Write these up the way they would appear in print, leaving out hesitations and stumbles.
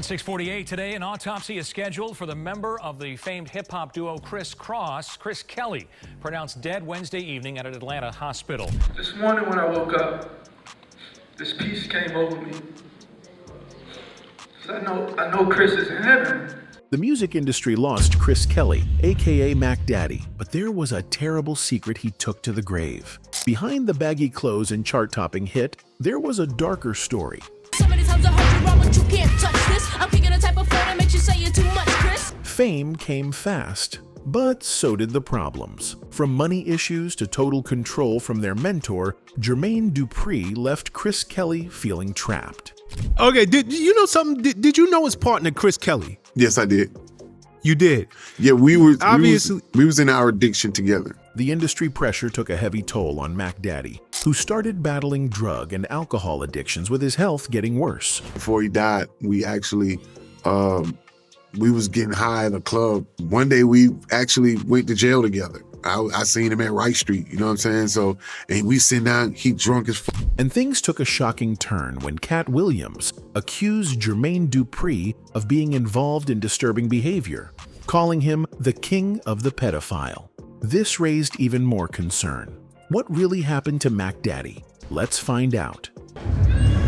At 6:48 today, an autopsy is scheduled for the member of the famed hip-hop duo Kriss Kross, Chris Kelly, pronounced dead Wednesday evening at an Atlanta hospital. This morning when I woke up, this peace came over me. 'Cause I know Chris is in heaven. The music industry lost Chris Kelly, aka Mack Daddy, but there was a terrible secret he took to the grave. Behind the baggy clothes and chart-topping hit, there was a darker story. So many times I heard you wrong, but you can't touch this. I'm kicking a type of phone that makes you say you're too much, Chris. Fame came fast, but so did the problems. From money issues to total control from their mentor, Jermaine Dupri left Chris Kelly feeling trapped. Okay, did you know something? Did you know his partner, Chris Kelly? Yes, I did. You did? Yeah, we Obviously. was in our addiction together. The industry pressure took a heavy toll on Mack Daddy, who started battling drug and alcohol addictions with his health getting worse. Before he died, we actually, we was getting high at a club. One day we actually went to jail together. I seen him at Wright Street, you know what I'm saying? So, and we sitting down, he drunk as fuck. And things took a shocking turn when Katt Williams accused Jermaine Dupri of being involved in disturbing behavior, calling him the king of the pedophile. This raised even more concern. What really happened to Mack Daddy? Let's find out.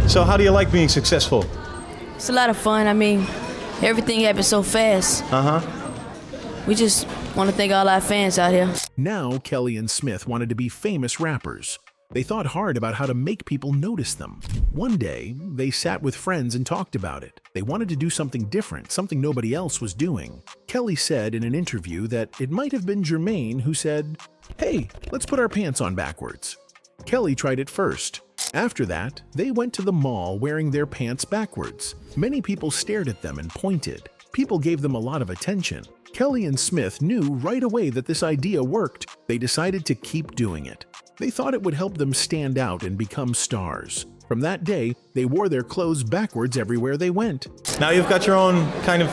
So how do you like being successful? It's a lot of fun. I mean, everything happens so fast. We just want to thank all our fans out here. Now, Kelly and Smith wanted to be famous rappers. They thought hard about how to make people notice them. One day, they sat with friends and talked about it. They wanted to do something different, something nobody else was doing. Kelly said in an interview that it might have been Jermaine who said, "Hey, let's put our pants on backwards." Kelly tried it first. After that, they went to the mall wearing their pants backwards. Many people stared at them and pointed. People gave them a lot of attention. Kelly and Smith knew right away that this idea worked. They decided to keep doing it. They thought it would help them stand out and become stars. From that day, they wore their clothes backwards everywhere they went. Now you've got your own kind of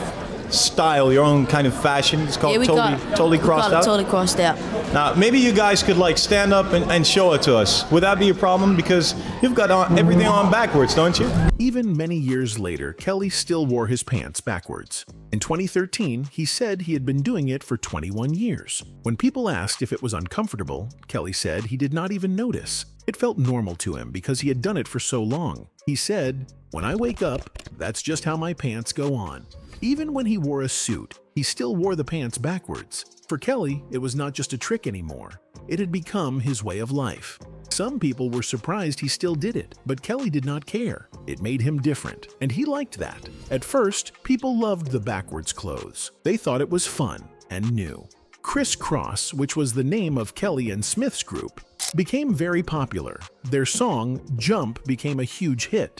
style, your own kind of fashion. It's called totally crossed out. Totally crossed out. Now maybe you guys could like stand up and show it to us. Would that be a problem? Because you've got everything on backwards, don't you? Even many years later, Kelly still wore his pants backwards. In 2013, he said he had been doing it for 21 years. When people asked if it was uncomfortable, Kelly said he did not even notice. It felt normal to him because he had done it for so long. He said, "When I wake up, that's just how my pants go on." Even when he wore a suit, he still wore the pants backwards. For Kelly, it was not just a trick anymore. It had become his way of life. Some people were surprised he still did it, but Kelly did not care. It made him different, and he liked that. At first, people loved the backwards clothes. They thought it was fun and new. Kriss Kross, which was the name of Kelly and Smith's group, became very popular. Their song, Jump, became a huge hit.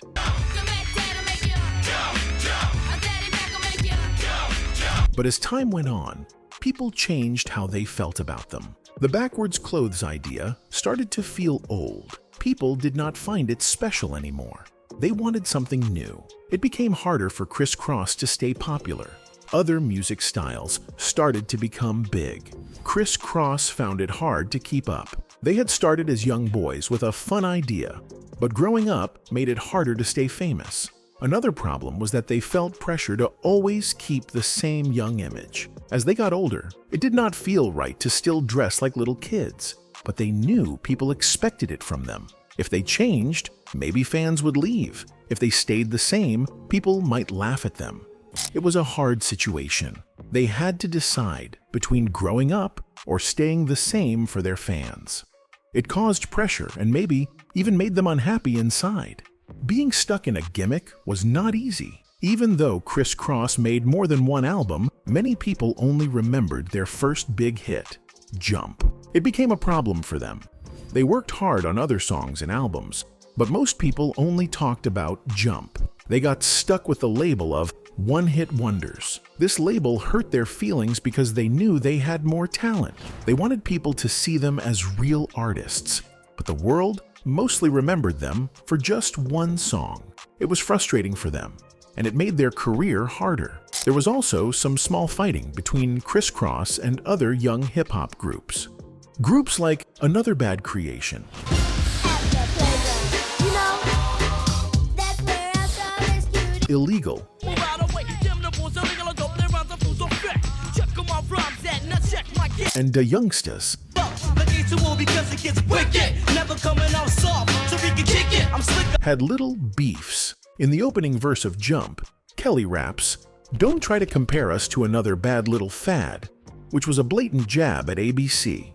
But as time went on, people changed how they felt about them. The backwards clothes idea started to feel old. People did not find it special anymore. They wanted something new. It became harder for Kriss Kross to stay popular. Other music styles started to become big. Kriss Kross found it hard to keep up. They had started as young boys with a fun idea, but growing up made it harder to stay famous. Another problem was that they felt pressure to always keep the same young image. As they got older, it did not feel right to still dress like little kids, but they knew people expected it from them. If they changed, maybe fans would leave. If they stayed the same, people might laugh at them. It was a hard situation. They had to decide between growing up or staying the same for their fans. It caused pressure and maybe even made them unhappy inside. Being stuck in a gimmick was not easy. Even though Kriss Kross made more than one album, many people only remembered their first big hit, Jump. It became a problem for them. They worked hard on other songs and albums, but most people only talked about Jump. They got stuck with the label of one-hit wonders. This label hurt their feelings because they knew they had more talent. They wanted people to see them as real artists, but the world mostly remembered them for just one song. It was frustrating for them, and it made their career harder. There was also some small fighting between Kriss Kross and other young hip-hop groups. Groups like Another Bad Creation, Illegal, and the Youngsters had little beefs. In the opening verse of Jump, Kelly raps, "Don't try to compare us to another bad little fad," which was a blatant jab at ABC.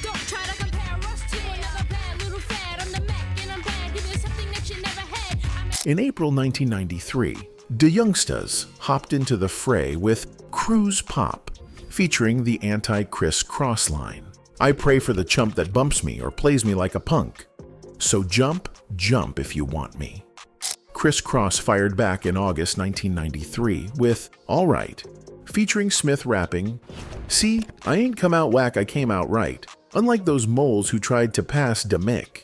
Don't try to compare us to another bad little fad. I'm the Mack and I'm bad. Give me something that you never had. In April 1993, the Youngsters hopped into the fray with Cruise Pop, featuring the anti-Kriss Kross line. "I pray for the chump that bumps me or plays me like a punk. So jump, jump if you want me." Kriss Kross fired back in August 1993 with All Right, featuring Smith rapping, "See, I ain't come out whack, I came out right, unlike those moles who tried to pass da Mick."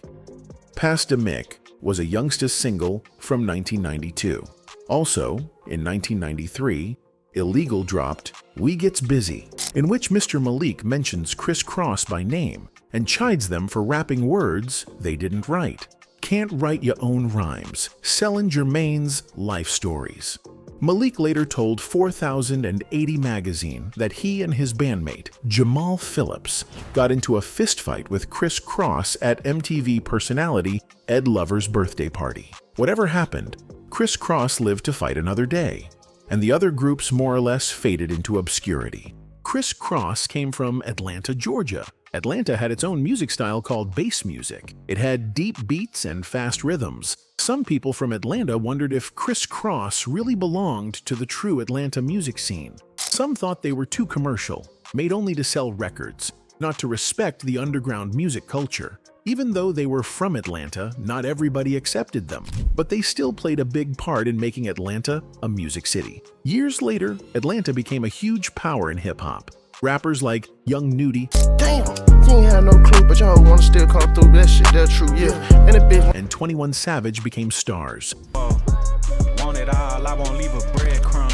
Pass da Mick was a Youngsters single from 1992. Also, in 1993, Illegal dropped We Gets Busy, in which Mr. Malik mentions Kriss Kross by name and chides them for rapping words they didn't write. Can't write your own rhymes, selling Jermaine's life stories. Malik later told 4080 magazine that he and his bandmate, Jamal Phillips, got into a fistfight with Kriss Kross at MTV personality Ed Lover's birthday party. Whatever happened, Kriss Kross lived to fight another day, and the other groups more or less faded into obscurity. Kriss Kross came from Atlanta, Georgia. Atlanta had its own music style called bass music. It had deep beats and fast rhythms. Some people from Atlanta wondered if Kriss Kross really belonged to the true Atlanta music scene. Some thought they were too commercial, made only to sell records, not to respect the underground music culture. Even though they were from Atlanta, not everybody accepted them, but they still played a big part in making Atlanta a music city. Years later, Atlanta became a huge power in hip-hop. Rappers like Young Nudie, damn, you ain't had no clue, but y'all wanna still come through that shit, that's true, yeah. And 21 Savage became stars. Want it all, I won't leave a breadcrumb.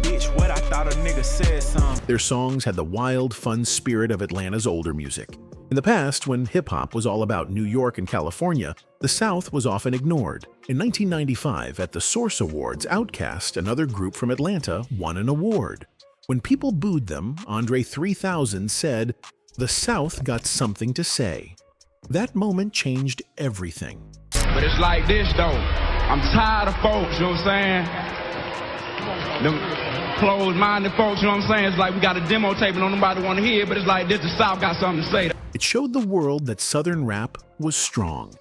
Bitch, what I thought a nigga said something. Their songs had the wild, fun spirit of Atlanta's older music. In the past, when hip-hop was all about New York and California, the South was often ignored. In 1995, at the Source Awards, Outkast, another group from Atlanta, won an award. When people booed them, Andre 3000 said, "The South got something to say." That moment changed everything. But it's like this, though. I'm tired of folks, you know what I'm saying? Them closed-minded folks, you know what I'm saying? It's like we got a demo tape and don't nobody want to hear it, but it's like this, the South got something to say. It showed the world that Southern rap was strong.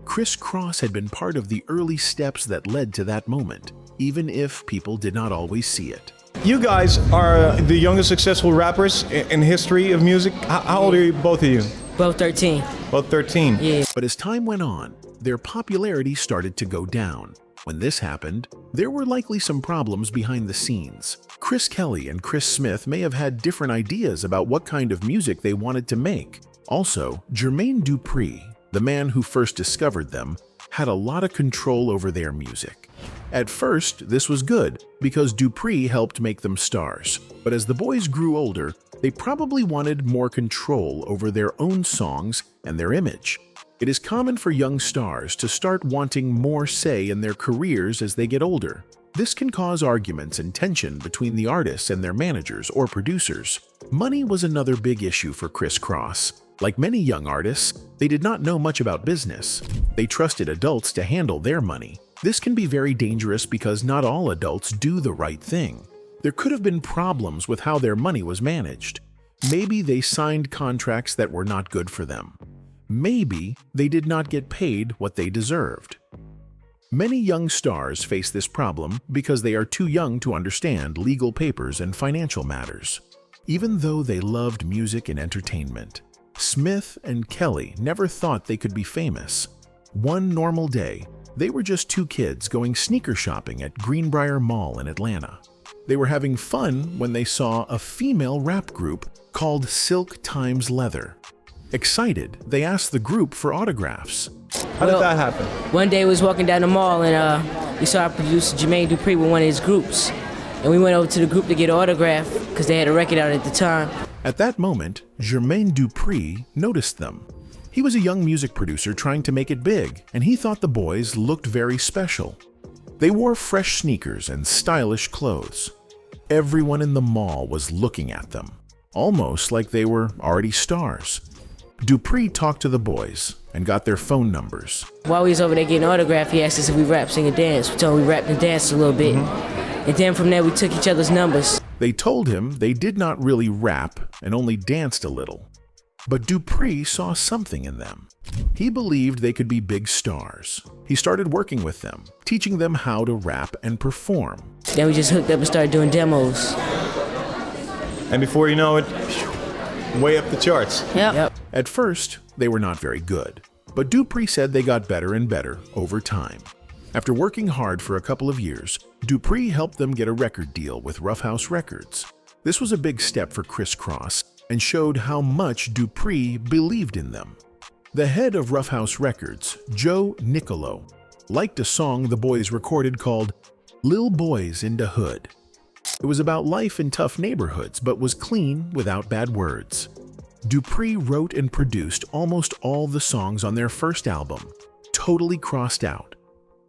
Kriss Kross had been part of the early steps that led to that moment, even if people did not always see it. You guys are the youngest successful rappers in history of music. How old are both of you? Both 13. Both 13. Yeah. But as time went on, their popularity started to go down. When this happened, there were likely some problems behind the scenes. Chris Kelly and Chris Smith may have had different ideas about what kind of music they wanted to make. Also, Jermaine Dupri, the man who first discovered them, had a lot of control over their music. At first, this was good because Dupri helped make them stars. But as the boys grew older, they probably wanted more control over their own songs and their image. It is common for young stars to start wanting more say in their careers as they get older. This can cause arguments and tension between the artists and their managers or producers. Money was another big issue for Kriss Kross. Like many young artists, they did not know much about business. They trusted adults to handle their money. This can be very dangerous because not all adults do the right thing. There could have been problems with how their money was managed. Maybe they signed contracts that were not good for them. Maybe they did not get paid what they deserved. Many young stars face this problem because they are too young to understand legal papers and financial matters. Even though they loved music and entertainment, Smith and Kelly never thought they could be famous. One normal day, they were just two kids going sneaker shopping at Greenbrier Mall in Atlanta. They were having fun when they saw a female rap group called Silk Times Leather. Excited, they asked the group for autographs. How did that happen? One day we was walking down the mall and we saw our producer Jermaine Dupri with one of his groups. And we went over to the group to get an autograph because they had a record out at the time. At that moment, Jermaine Dupri noticed them. He was a young music producer trying to make it big, and he thought the boys looked very special. They wore fresh sneakers and stylish clothes. Everyone in the mall was looking at them. almost like they were already stars. Dupri talked to the boys and got their phone numbers. While we was over there getting autographed, he asked us if we rap, sing, and dance. We told him we rapped and danced a little bit. And then from there, we took each other's numbers. They told him they did not really rap and only danced a little. But Dupri saw something in them. He believed they could be big stars. He started working with them, teaching them how to rap and perform. Then we just hooked up and started doing demos. And before you know it, way up the charts. Yep. At first, they were not very good, but Dupri said they got better and better over time. After working hard for a couple of years, Dupri helped them get a record deal with Rough House Records. This was a big step for Kriss Kross and showed how much Dupri believed in them. The head of Rough House Records, Joe Nicolo, liked a song the boys recorded called Lil' Boys in da Hood. It was about life in tough neighborhoods, but was clean without bad words. Dupri wrote and produced almost all the songs on their first album, totally Krossed Out.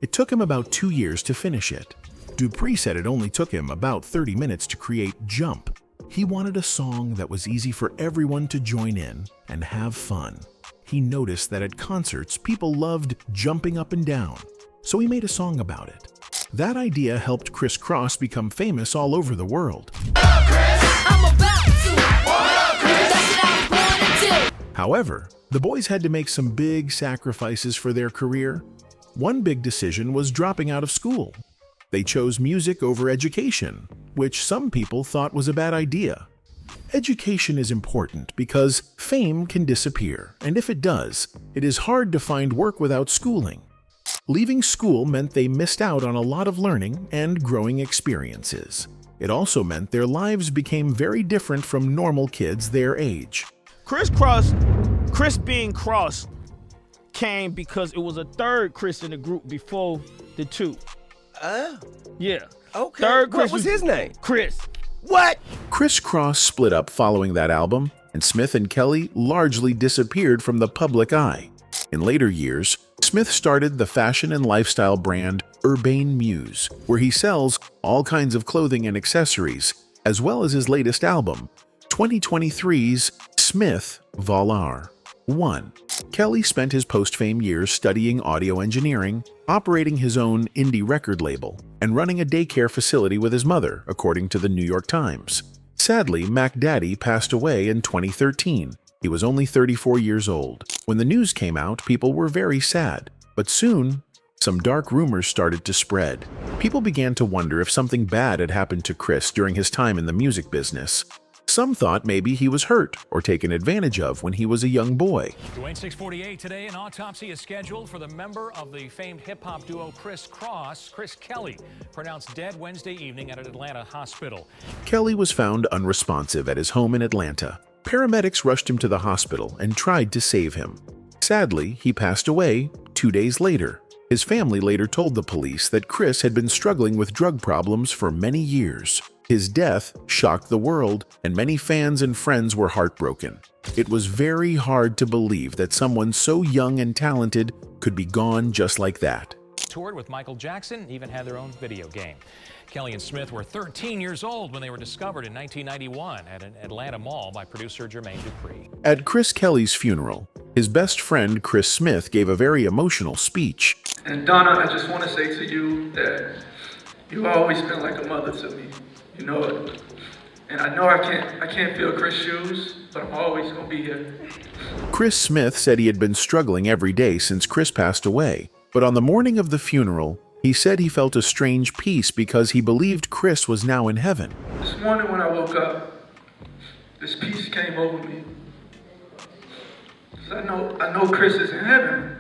It took him about 2 years to finish it. Dupri said it only took him about 30 minutes to create Jump. He wanted a song that was easy for everyone to join in and have fun. He noticed that at concerts, people loved jumping up and down, so he made a song about it. That idea helped Kriss Kross become famous all over the world. However, the boys had to make some big sacrifices for their career. One big decision was dropping out of school. They chose music over education, which some people thought was a bad idea. Education is important because fame can disappear, and if it does, it is hard to find work without schooling. Leaving school meant they missed out on a lot of learning and growing experiences. It also meant their lives became very different from normal kids their age. Kriss Kross, Kriss being Kross, came because it was a third Kriss in the group before the two. Yeah. Okay. Third Kriss What was his name? Kriss. What? Kriss Kross split up following that album, and Smith and Kelly largely disappeared from the public eye. In later years, Smith started the fashion and lifestyle brand Urbane Muse, where he sells all kinds of clothing and accessories, as well as his latest album, 2023's Smith Volar 1. Kelly spent his post-fame years studying audio engineering, operating his own indie record label, and running a daycare facility with his mother, according to the New York Times. Sadly, Mack Daddy passed away in 2013. He was only 34 years old. When the news came out, people were very sad. But soon, some dark rumors started to spread. People began to wonder if something bad had happened to Kriss during his time in the music business. Some thought maybe he was hurt or taken advantage of when he was a young boy. Dwayne 648 today, an autopsy is scheduled for the member of the famed hip-hop duo Kriss Kross, Chris Kelly, pronounced dead Wednesday evening at an Atlanta hospital. Kelly was found unresponsive at his home in Atlanta. Paramedics rushed him to the hospital and tried to save him. Sadly, he passed away 2 days later. His family later told the police that Kriss had been struggling with drug problems for many years. His death shocked the world, and many fans and friends were heartbroken. It was very hard to believe that someone so young and talented could be gone just like that. Toured with Michael Jackson, even had their own video game. Kelly and Smith were 13 years old when they were discovered in 1991 at an Atlanta mall by producer Jermaine Dupri. At Chris Kelly's funeral, his best friend Chris Smith gave a very emotional speech. And Donna, I just want to say to you that you've always been like a mother to me. You know it. And I know I can't fill Chris' shoes, but I'm always gonna be here. Chris Smith said he had been struggling every day since Chris passed away, but on the morning of the funeral, he said he felt a strange peace because he believed Chris was now in heaven. This morning when I woke up, this peace came over me. 'Cause I know Chris is in heaven.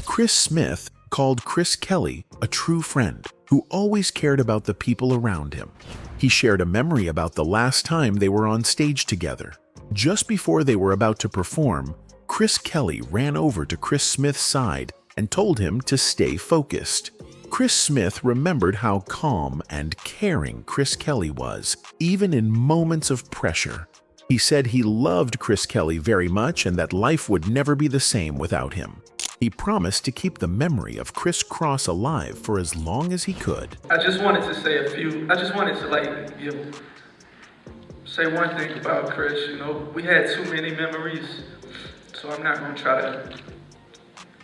Chris Smith called Chris Kelly a true friend who always cared about the people around him. He shared a memory about the last time they were on stage together. Just before they were about to perform, Chris Kelly ran over to Chris Smith's side and told him to stay focused. Chris Smith remembered how calm and caring Chris Kelly was, even in moments of pressure. He said he loved Chris Kelly very much and that life would never be the same without him. He promised to keep the memory of Kriss Kross alive for as long as he could. I just wanted to say say one thing about Kriss. You know, we had too many memories, so I'm not gonna try to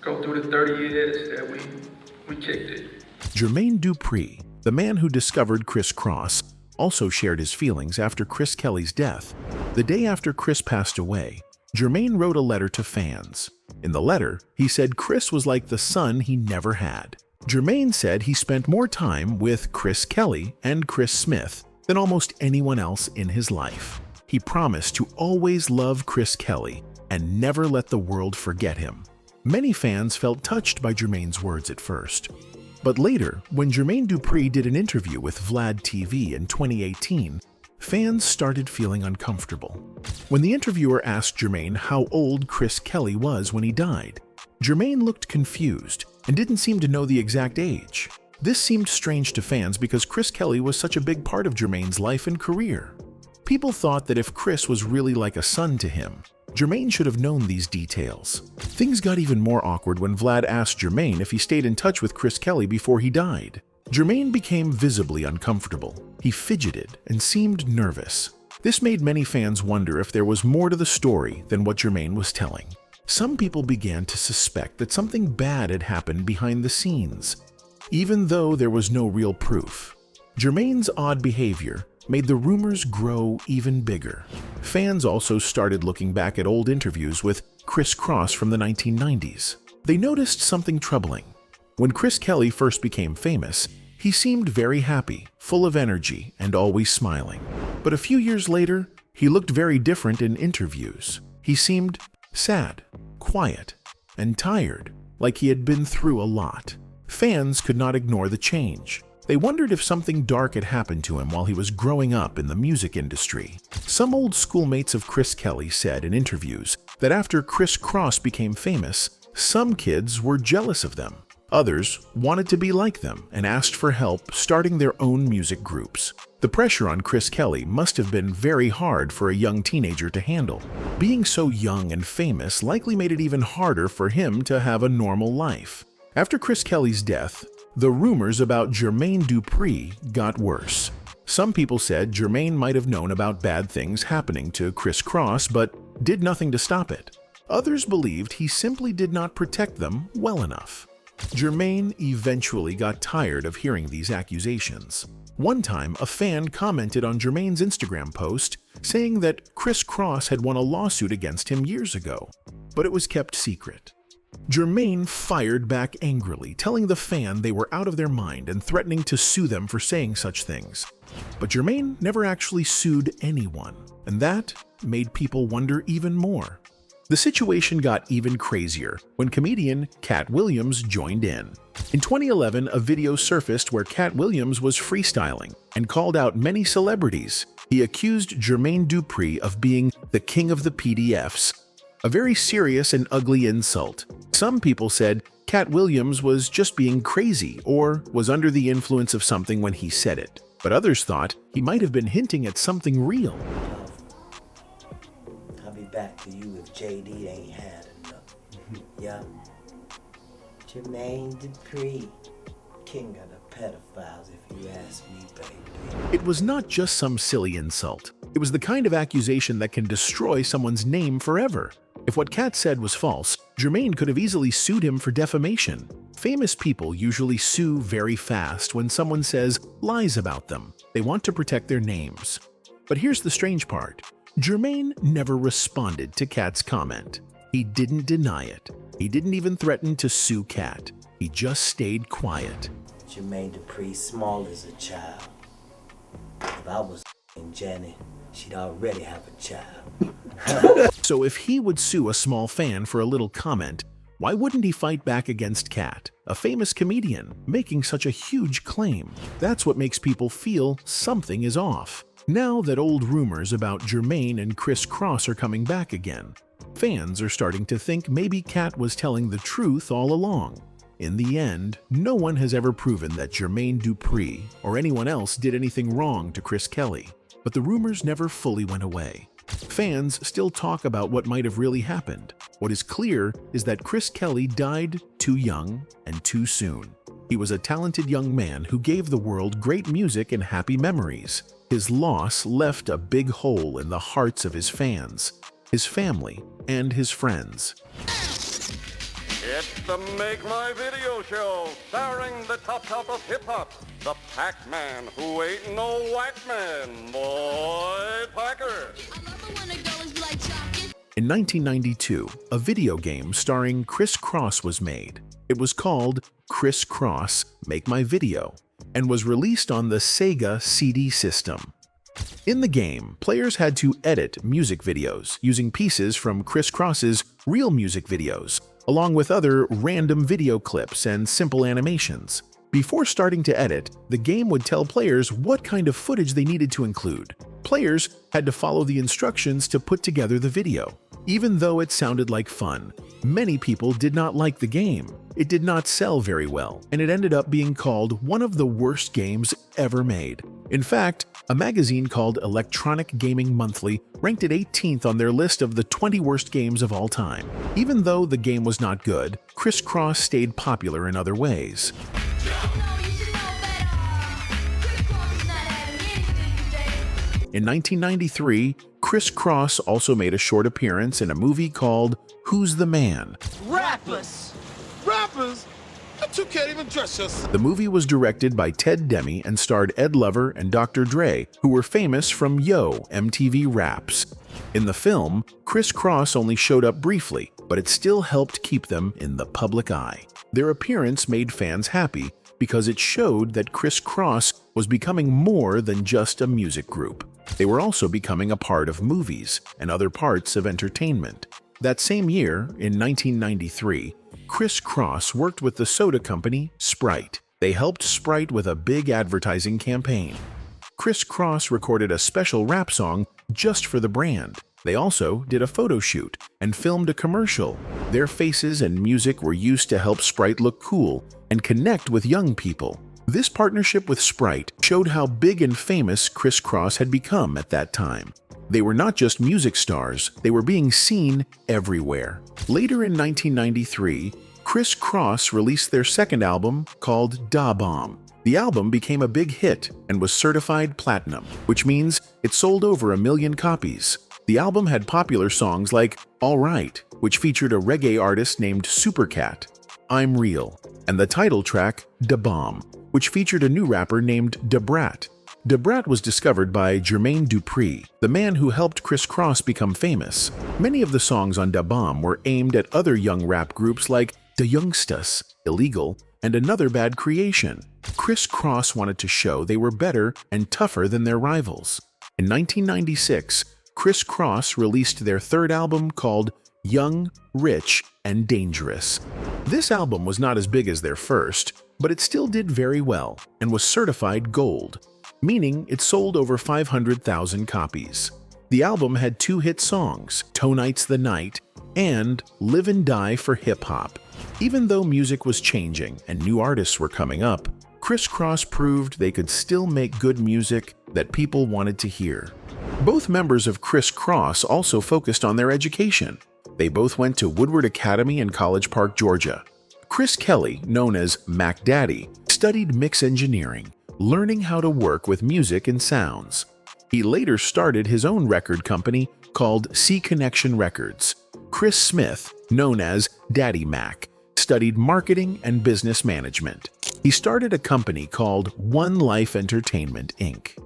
go through the 30 years that we kicked it. Jermaine Dupri, the man who discovered Kriss Kross, also shared his feelings after Chris Kelly's death. The day after Kriss passed away, Jermaine wrote a letter to fans. In the letter, he said Kriss was like the son he never had. Jermaine said he spent more time with Chris Kelly and Chris Smith than almost anyone else in his life. He promised to always love Chris Kelly and never let the world forget him. Many fans felt touched by Jermaine's words at first. But later, when Jermaine Dupri did an interview with Vlad TV in 2018, fans started feeling uncomfortable. When the interviewer asked Jermaine how old Chris Kelly was when he died, Jermaine looked confused and didn't seem to know the exact age. This seemed strange to fans because Chris Kelly was such a big part of Jermaine's life and career. People thought that if Kriss was really like a son to him, Jermaine should have known these details. Things got even more awkward when Vlad asked Jermaine if he stayed in touch with Chris Kelly before he died. Jermaine became visibly uncomfortable. He fidgeted and seemed nervous. This made many fans wonder if there was more to the story than what Jermaine was telling. Some people began to suspect that something bad had happened behind the scenes, even though there was no real proof. Jermaine's odd behavior made the rumors grow even bigger. Fans also started looking back at old interviews with Kriss Kross from the 1990s. They noticed something troubling. When Chris Kelly first became famous, he seemed very happy, full of energy, and always smiling. But a few years later, he looked very different in interviews. He seemed sad, quiet, and tired, like he had been through a lot. Fans could not ignore the change. They wondered if something dark had happened to him while he was growing up in the music industry. Some old schoolmates of Chris Kelly said in interviews that after Kriss Kross became famous, some kids were jealous of them. Others wanted to be like them and asked for help starting their own music groups. The pressure on Chris Kelly must have been very hard for a young teenager to handle. Being so young and famous likely made it even harder for him to have a normal life. After Chris Kelly's death, the rumors about Jermaine Dupri got worse. Some people said Jermaine might have known about bad things happening to Kriss Kross, but did nothing to stop it. Others believed he simply did not protect them well enough. Jermaine eventually got tired of hearing these accusations. One time, a fan commented on Jermaine's Instagram post saying that Kriss Kross had won a lawsuit against him years ago, but it was kept secret. Jermaine fired back angrily, telling the fan they were out of their mind and threatening to sue them for saying such things. But Jermaine never actually sued anyone, and that made people wonder even more. The situation got even crazier when comedian Katt Williams joined in. In 2011, a video surfaced where Katt Williams was freestyling and called out many celebrities. He accused Jermaine Dupri of being the king of the PDFs, a very serious and ugly insult. Some people said Katt Williams was just being crazy or was under the influence of something when he said it, but others thought he might have been hinting at something real. I'll be back to you if JD ain't had enough. Yeah. Jermaine Dupri, king of the pedophiles, if you ask me, baby. It was not just some silly insult. It was the kind of accusation that can destroy someone's name forever. If what Katt said was false, Jermaine could have easily sued him for defamation. Famous people usually sue very fast when someone says lies about them. They want to protect their names. But here's the strange part. Jermaine never responded to Katt's comment. He didn't deny it. He didn't even threaten to sue Katt. He just stayed quiet. Jermaine Dupri, small as a child. If I was Janet, she'd already have a child. So if he would sue a small fan for a little comment, why wouldn't he fight back against Katt, a famous comedian, making such a huge claim? That's what makes people feel something is off. Now that old rumors about Jermaine and Kriss Kross are coming back again, fans are starting to think maybe Katt was telling the truth all along. In the end, no one has ever proven that Jermaine Dupri or anyone else did anything wrong to Chris Kelly, but the rumors never fully went away. Fans still talk about what might have really happened. What is clear is that Chris Kelly died too young and too soon. He was a talented young man who gave the world great music and happy memories. His loss left a big hole in the hearts of his fans, his family, and his friends. It's the Make My Video Show, starring the top of hip-hop, the Pac-Man who ain't no white man, Boy Packer. In 1992, a video game starring Kriss Kross was made. It was called Kriss Kross Make My Video and was released on the Sega CD system. In the game, players had to edit music videos using pieces from Kriss Kross's real music videos, along with other random video clips and simple animations. Before starting to edit, the game would tell players what kind of footage they needed to include. Players had to follow the instructions to put together the video. Even though it sounded like fun, many people did not like the game. It did not sell very well, and it ended up being called one of the worst games ever made. In fact, a magazine called Electronic Gaming Monthly ranked it 18th on their list of the 20 worst games of all time. Even though the game was not good, Kriss Kross stayed popular in other ways. In 1993, Kriss Kross also made a short appearance in a movie called Who's the Man? Rappers! Rappers? But you can't even dress yourself. The movie was directed by Ted Demme and starred Ed Lover and Dr. Dre, who were famous from Yo! MTV Raps. In the film, Kriss Kross only showed up briefly, but it still helped keep them in the public eye. Their appearance made fans happy because it showed that Kriss Kross was becoming more than just a music group. They were also becoming a part of movies and other parts of entertainment. That same year, in 1993, Kriss Kross worked with the soda company Sprite. They helped Sprite with a big advertising campaign. Kriss Kross recorded a special rap song just for the brand. They also did a photo shoot and filmed a commercial. Their faces and music were used to help Sprite look cool and connect with young people. This partnership with Sprite showed how big and famous Kriss Kross had become at that time. They were not just music stars, they were being seen everywhere. Later in 1993, Kriss Kross released their second album called Da Bomb. The album became a big hit and was certified platinum, which means it sold over 1 million copies. The album had popular songs like All Right, which featured a reggae artist named Supercat, I'm Real, and the title track Da Bomb, which featured a new rapper named Da Brat. Da Brat was discovered by Jermaine Dupri, the man who helped Kriss Kross become famous. Many of the songs on Da Bomb were aimed at other young rap groups like Da Youngstas, Illegal, and Another Bad Creation. Kriss Kross wanted to show they were better and tougher than their rivals. In 1996, Kriss Kross released their third album called Young, Rich, and Dangerous. This album was not as big as their first, but it still did very well and was certified gold, meaning it sold over 500,000 copies. The album had 2 hit songs, Tonight's the Night and Live and Die for Hip Hop. Even though music was changing and new artists were coming up, Kriss Kross proved they could still make good music that people wanted to hear. Both members of Kriss Kross also focused on their education. They both went to Woodward Academy in College Park, Georgia. Chris Kelly, known as Mack Daddy, studied mix engineering, learning how to work with music and sounds. He later started his own record company called C Connection Records. Chris Smith, known as Daddy Mack, studied marketing and business management. He started a company called One Life Entertainment, Inc.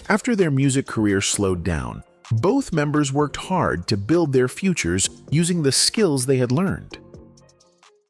After their music career slowed down, both members worked hard to build their futures using the skills they had learned.